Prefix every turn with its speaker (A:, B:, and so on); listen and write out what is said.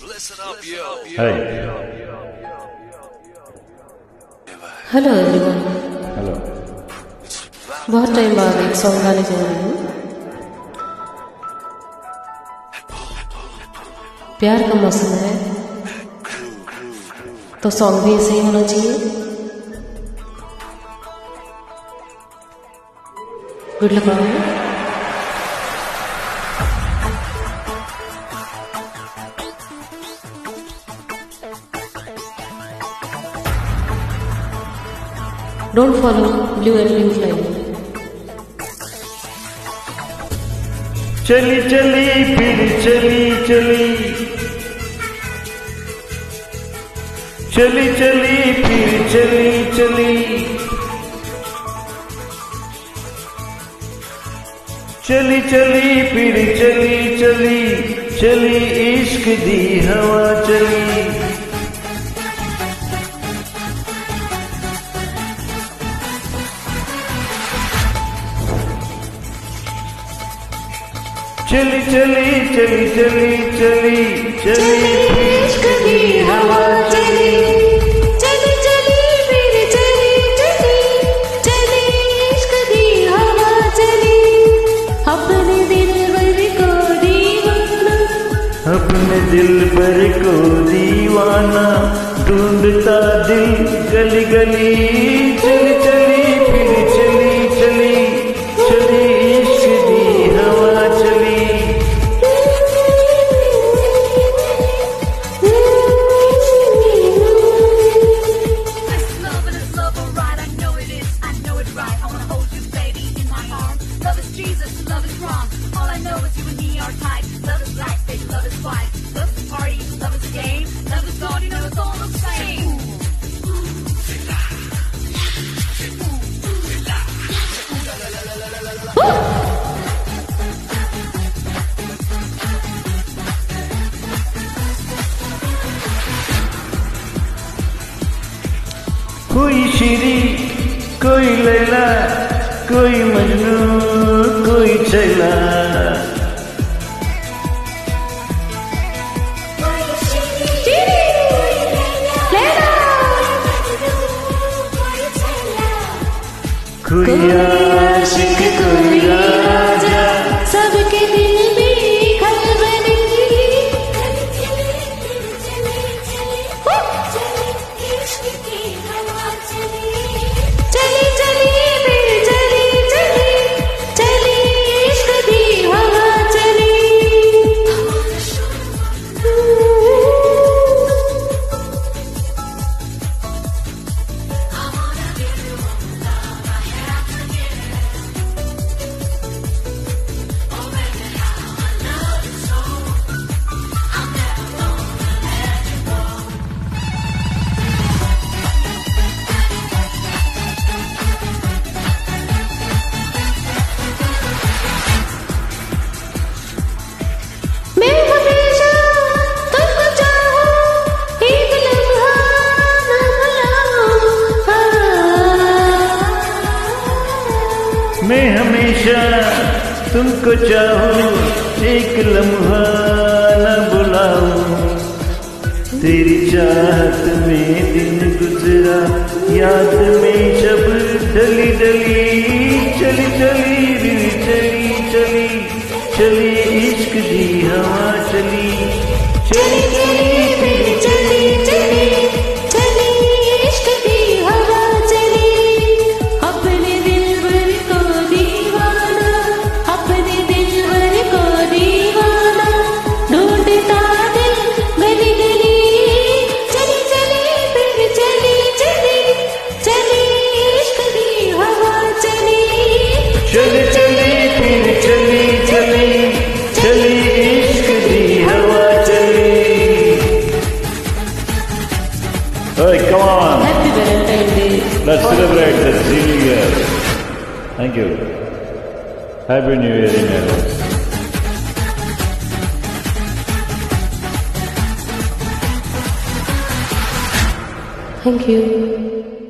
A: Hey.
B: Hello everyone.
A: Hello.
B: बहुत time बाद एक सॉन्ग गाने जा रही हूँ। प्यार का मौसम है तो सॉन्ग भी ऐसे ही होना चाहिए। Good luck. Don't follow blue and pink line.
A: चली चली फिर चली चली, चली चली फिर चली चली, चली चली फिर चली चली, चली इश्क दी हवा चली। चली चली चली चली चली, चली इश्क की हवा चली।
B: चली चली फिर चली चली, चली इश्क की हवा चली। अपने दिल भर को दीवाना,
A: अपने दिल भर को दीवाना, ढूंढता दिल गली गली। चली चली फिर चली चली, चली इश्क की हवा चली।
C: Love is wrong. All I know is you and me are tied. Love is black, baby, love is white. Love is party, love is a game. Love is God, you know it's all the same.
A: कोई शीरी, कोई लैला, कोई मजनू, कोई चैला। कोई आशिक कोई राजा,
B: सबके दिल में खलबली। चली चली फिर चली चली, चली इश्क की हवा चली। मैं हमेशा तुमको चाहूं, एक लम्हा न भुलाऊं।
A: मैं हमेशा तुमको चाहूं, एक लम्हा न बुलाऊं। तेरी चाहत में दिन गुजरा, याद में शब ढली ढली। चली चली फिर चली चली, चली इश्क दी हवा चली। चली चली फिर चली चली,
B: चली इश्क की हवा चली। अपने दिल भर को दीवाना, अपने दिल भर को दीवाना, ढूंढता दिल गली गली। चली चली फिर चली चली, चली इश्क की हवा चली।
A: चली चली फिर चली चली, चली इश्क दी हवा चली। Hey, come on.
B: Happy Valentine's Day.
A: Let's celebrate the New Year. Thank you. Happy New Year in advance.
B: Thank you.